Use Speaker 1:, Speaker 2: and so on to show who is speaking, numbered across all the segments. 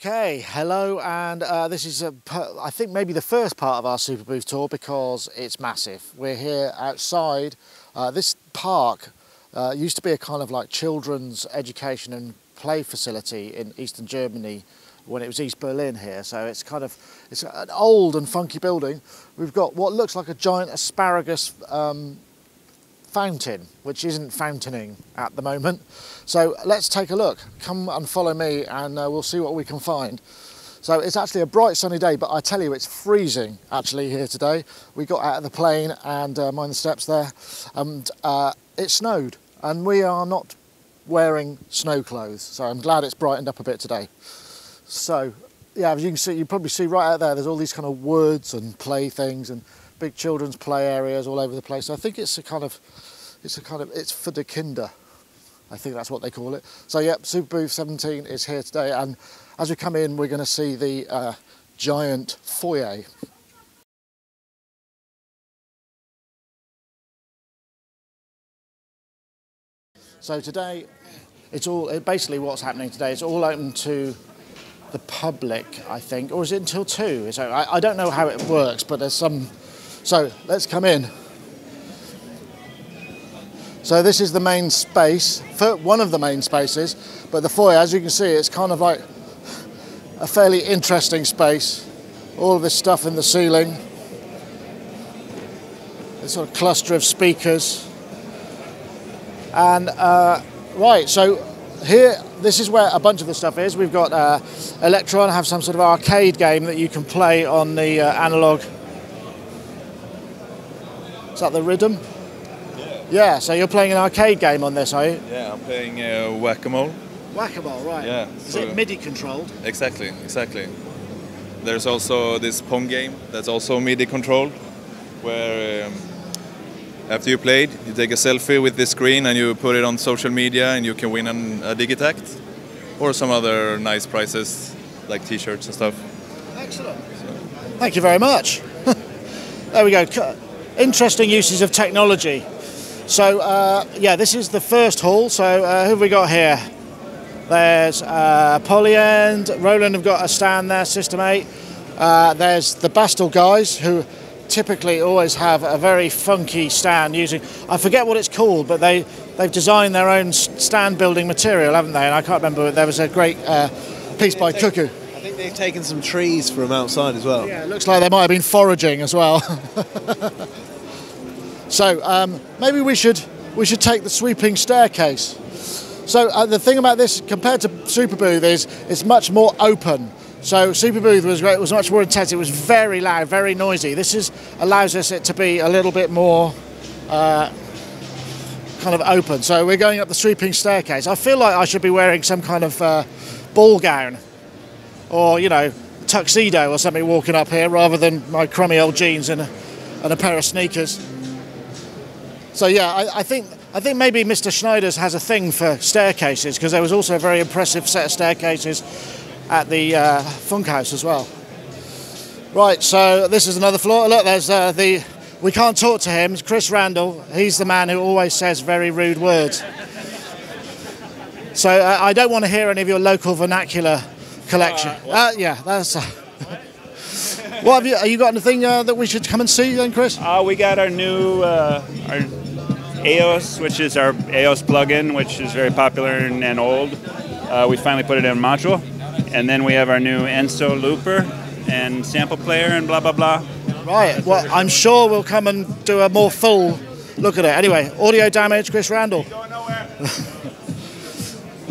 Speaker 1: Okay, hello, and this is, I think, maybe the first part of our Superbooth tour because it's massive. We're here outside. This park used to be a kind of like children's education and play facility in Eastern Germany when it was East Berlin here. So it's an old and funky building. We've got what looks like a giant asparagus fountain, which isn't fountaining at the moment. So let's take a look. Come and follow me and we'll see what we can find. So it's actually a bright sunny day, but I tell you, it's freezing actually here today. We got out of the plane and mind the steps there, and it snowed, and we are not wearing snow clothes. So I'm glad it's brightened up a bit today. So yeah, as you can see, you probably see right out there, there's all these kind of woods and play things and big children's play areas all over the place. So I think it's for the Kinder. I think that's what they call it. So yeah, Superbooth 17 is here today, and as we come in, we're going to see the giant foyer. So today, basically what's happening today, it's all open to the public, I think, or is it until 2? So I don't know how it works, but there's some. So let's come in. So this is the main space, one of the main spaces, but the foyer, as you can see, it's kind of like a fairly interesting space. All of this stuff in the ceiling, this sort of cluster of speakers. And right, so here, this is where a bunch of the stuff is. We've got Electron, have some sort of arcade game that you can play on the analog. Is that the rhythm? Yeah, so you're playing an arcade game on this, are you?
Speaker 2: Yeah, I'm playing Whack-A-Mole.
Speaker 1: Whack-A-Mole, right.
Speaker 2: Yeah.
Speaker 1: Is it MIDI controlled?
Speaker 2: Exactly. There's also this Pong game that's also MIDI controlled, where after you played, you take a selfie with this screen and you put it on social media and you can win a Digitact or some other nice prizes like t-shirts and stuff.
Speaker 1: Excellent. Thank you very much. There we go. Interesting uses of technology. So, yeah, this is the first hall. So, who have we got here? There's Polyend, Roland have got a stand there, System 8. There's the Bastel guys, who typically always have a very funky stand using, I forget what it's called, but they've designed their own stand building material, haven't they? And I can't remember, there was a great piece by Cuckoo.
Speaker 3: I think they've taken some trees from outside as well.
Speaker 1: Yeah, it looks like they might have been foraging as well. So maybe we should take the sweeping staircase. So the thing about this compared to Superbooth is it's much more open. So Superbooth was great, it was much more intense, it was very loud, very noisy. This allows us it to be a little bit more kind of open. So we're going up the sweeping staircase. I feel like I should be wearing some kind of ball gown or, you know, tuxedo or something walking up here rather than my crummy old jeans and a pair of sneakers. So yeah, I think maybe Mr. Schneider's has a thing for staircases, because there was also a very impressive set of staircases at the Funkhaus as well. Right, so this is another floor. Look, there's we can't talk to him. It's Chris Randall. He's the man who always says very rude words. So I don't want to hear any of your local vernacular collection. Yeah, that's. What have you got anything that we should come and see then, Chris?
Speaker 4: We got our new our EOS, which is our EOS plugin, which is very popular and old. We finally put it in a module. And then we have our new Enso looper and sample player and blah, blah, blah.
Speaker 1: Right, well, I'm sure we'll come and do a more full look at it. Anyway, Audio Damage, Chris Randall.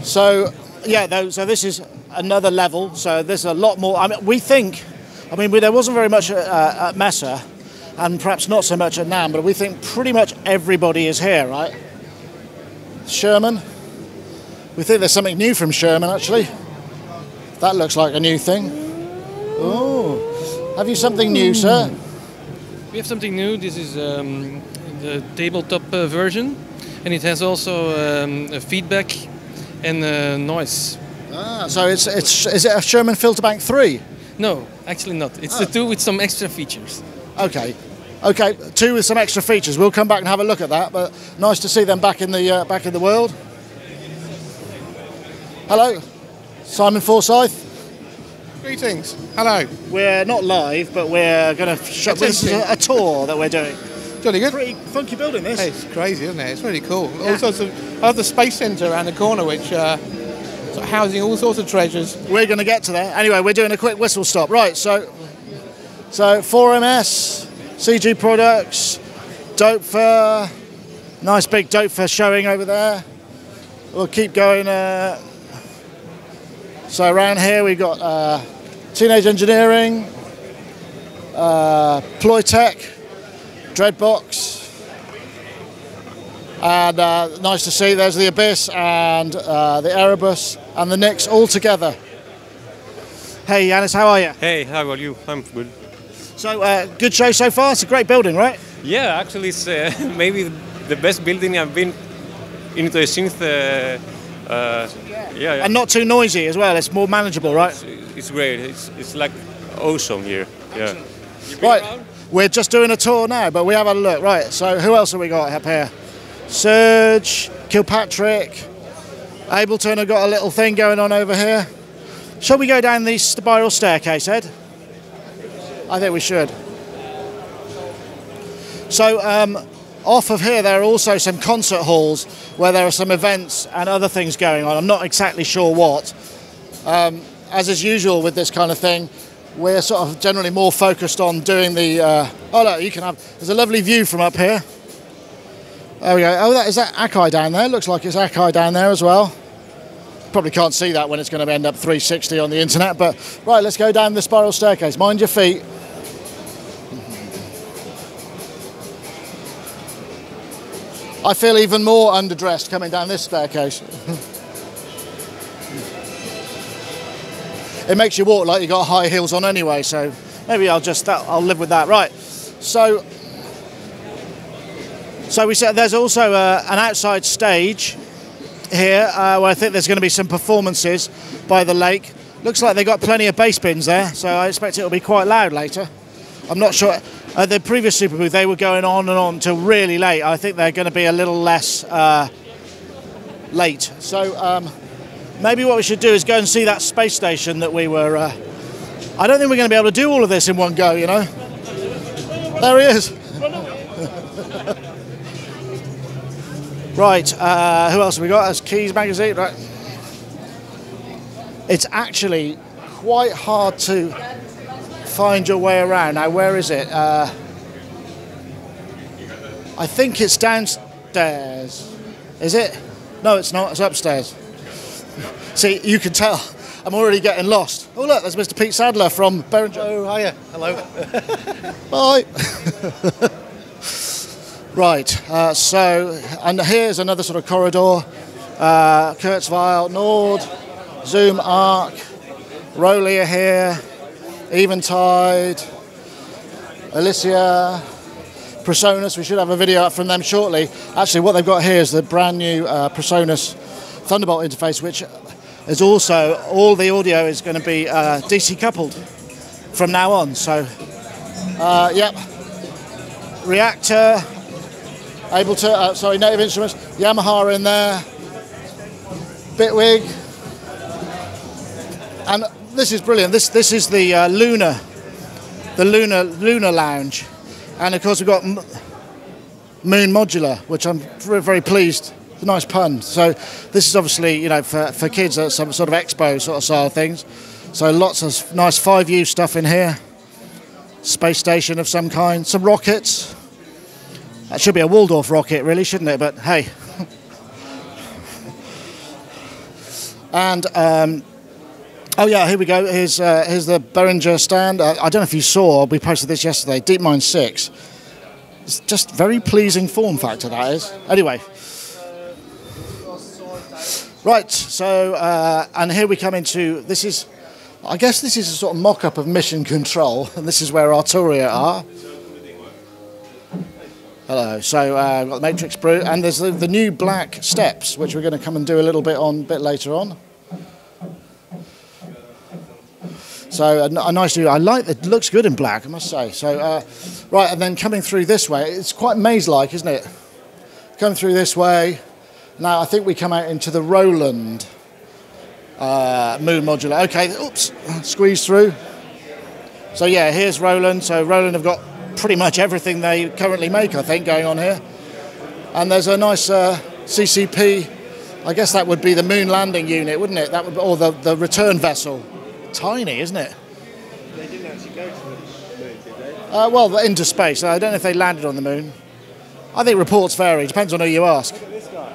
Speaker 1: So, yeah, so this is another level. So there's a lot more. I mean, there wasn't very much at Messe, and perhaps not so much at NAMM, but we think pretty much everybody is here, right? Sherman. We think there's something new from Sherman, actually. That looks like a new thing. Oh, have you something new, sir?
Speaker 5: We have something new. This is the tabletop version, and it has also a feedback and noise.
Speaker 1: So is it a Sherman Filterbank 3?
Speaker 5: No, actually not. It's the 2 with some extra features.
Speaker 1: Okay, 2 with some extra features. We'll come back and have a look at that. But nice to see them back in the world. Hello, Simon Forsyth.
Speaker 6: Greetings. Hello.
Speaker 1: We're not live, but we're going to show. This is a tour that we're doing.
Speaker 6: Jolly good.
Speaker 1: Pretty funky building, this.
Speaker 6: It's crazy, isn't it? It's really cool. Yeah. All sorts of. I love the space centre around the corner, which housing all sorts of treasures.
Speaker 1: We're going to get to there. Anyway, we're doing a quick whistle stop. Right. So 4MS, CG Products, Dope Fair. Nice big Dope Fair showing over there. We'll keep going. So around here we've got Teenage Engineering, Ploytech, Dreadbox, and nice to see there's the Abyss and the Erebus and the Nyx all together. Hey Yanis, how are you?
Speaker 7: Hey, how are you? I'm good.
Speaker 1: So good show so far. It's a great building, right?
Speaker 7: Yeah, actually it's maybe the best building I've been into the synth. Yeah.
Speaker 1: And not too noisy as well. It's more manageable, right?
Speaker 7: It's great. It's like awesome here. Yeah.
Speaker 1: Right. We're just doing a tour now, but we have a look. Right. So who else have we got up here? Surge, Kilpatrick, Ableton have got a little thing going on over here. Shall we go down the spiral staircase, Ed? I think we should. So off of here there are also some concert halls where there are some events and other things going on. I'm not exactly sure what. As is usual with this kind of thing, we're sort of generally more focused on doing the... oh look, you can have... There's a lovely view from up here. There we go. Oh, is that Akai down there? Looks like it's Akai down there as well. Probably can't see that when it's going to end up 360 on the internet, but right, let's go down the spiral staircase. Mind your feet. I feel even more underdressed coming down this staircase. It makes you walk like you got high heels on anyway, so maybe I'll live with that. Right, so we said there's also an outside stage here where I think there's going to be some performances by the lake. Looks like they've got plenty of bass bins there, so I expect it'll be quite loud later. I'm not sure. The previous Superbooth, they were going on and on till really late. I think they're going to be a little less late. So maybe what we should do is go and see that space station that we were... I don't think we're going to be able to do all of this in one go, you know. There he is. Right, who else have we got? That's Keys magazine, right? It's actually quite hard to find your way around. Now, where is it? I think it's downstairs. Is it? No, it's not. It's upstairs. See, you can tell. I'm already getting lost. Oh, look, there's Mr. Pete Sadler from Beringer.
Speaker 3: Oh, hiya. Hello.
Speaker 1: Bye. Right, and here's another sort of corridor. Kurzweil, Nord, Zoom, Arc, Rolly are here, Eventide, Alicia, Presonus. We should have a video up from them shortly. Actually, what they've got here is the brand new Presonus Thunderbolt interface, which is also, all the audio is going to be DC coupled from now on. So, yep, Reactor, Ableton, Native Instruments, Yamaha in there, Bitwig, and this is brilliant. This is the Lunar Lounge, and of course we've got Moon Modular, which I'm very pleased. It's a nice pun. So this is obviously, you know, for kids, some sort of expo sort of style things. So lots of nice 5U stuff in here. Space station of some kind, some rockets. That should be a Waldorf rocket, really, shouldn't it? But hey. And oh yeah, here we go. Here's the Behringer stand. I don't know if you saw. We posted this yesterday. DeepMind 6. It's just very pleasing form factor, that is. Anyway. Right. So and here we come into. This is. I guess this is a sort of mock-up of Mission Control, and this is where Arturia are. Hello. So we've got the Matrix Brew, and there's the new black steps, which we're going to come and do a little bit later on. So a nice view. I like it. Looks good in black, I must say. So right, and then coming through this way, it's quite maze-like, isn't it? Coming through this way. Now I think we come out into the Roland moon modular. Okay, oops, squeeze through. So yeah, here's Roland. So Roland have got pretty much everything they currently make, I think, going on here. And there's a nice CCP. I guess that would be the moon landing unit, wouldn't it? That would, or the return vessel. Tiny, isn't it?
Speaker 3: They didn't actually go to the moon, did they?
Speaker 1: Well, into space. I don't know if they landed on the moon. I think reports vary. Depends on who you ask.
Speaker 3: Look at this guy.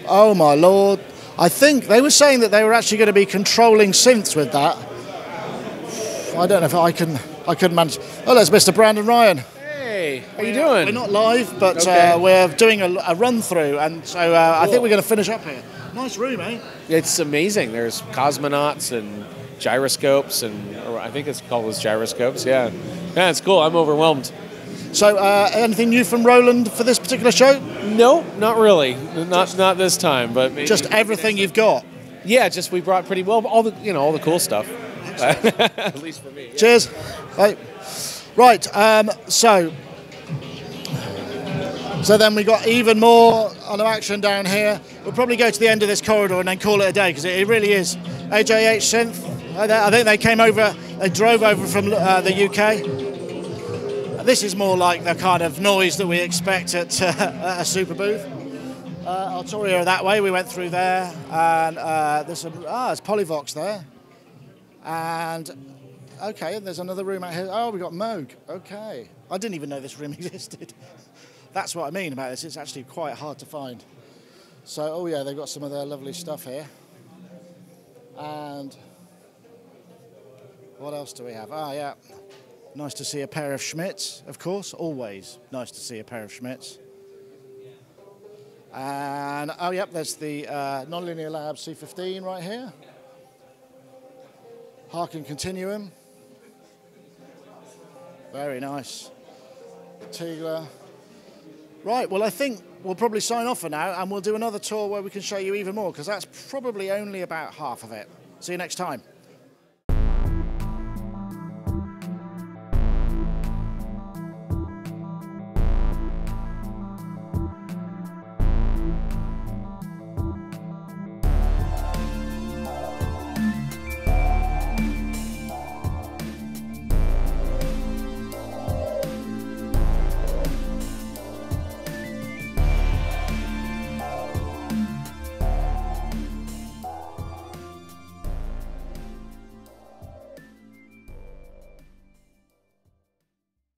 Speaker 1: Oh my lord! I think they were saying that they were actually going to be controlling synths with that. I don't know if I couldn't manage. Oh, there's Mr. Brandon Ryan.
Speaker 8: Hey, how you doing?
Speaker 1: We're not live, but
Speaker 8: Okay.
Speaker 1: we're doing a run through, and so I think we're going to finish up here. Nice room, eh?
Speaker 8: It's amazing. There's cosmonauts and gyroscopes, and or I think it's called as gyroscopes. Yeah, yeah, it's cool. I'm overwhelmed.
Speaker 1: So, anything new from Roland for this particular show?
Speaker 8: No, not really. Not this time, but maybe.
Speaker 1: Just everything you've got.
Speaker 8: Yeah, just we brought pretty well all the cool stuff. At least for me. Yeah.
Speaker 1: Cheers. Right. Right. So then we got even more on action down here. We'll probably go to the end of this corridor and then call it a day because it really is. AJH Synth. I think they came over. They drove over from the UK. This is more like the kind of noise that we expect at a Superbooth. Artoria that way. We went through there, and there's Polyvox there. And okay, there's another room out here. Oh, we got Moog. Okay, I didn't even know this room existed. That's what I mean about this. It's actually quite hard to find. So, oh yeah, they've got some of their lovely stuff here. And what else do we have? Ah, yeah, nice to see a pair of Schmitz, of course. Always nice to see a pair of Schmitz. And oh, yep, there's the Nonlinear Lab C15 right here. Harken Continuum. Very nice. Tigler. Right, well, I think we'll probably sign off for now, and we'll do another tour where we can show you even more, because that's probably only about half of it. See you next time.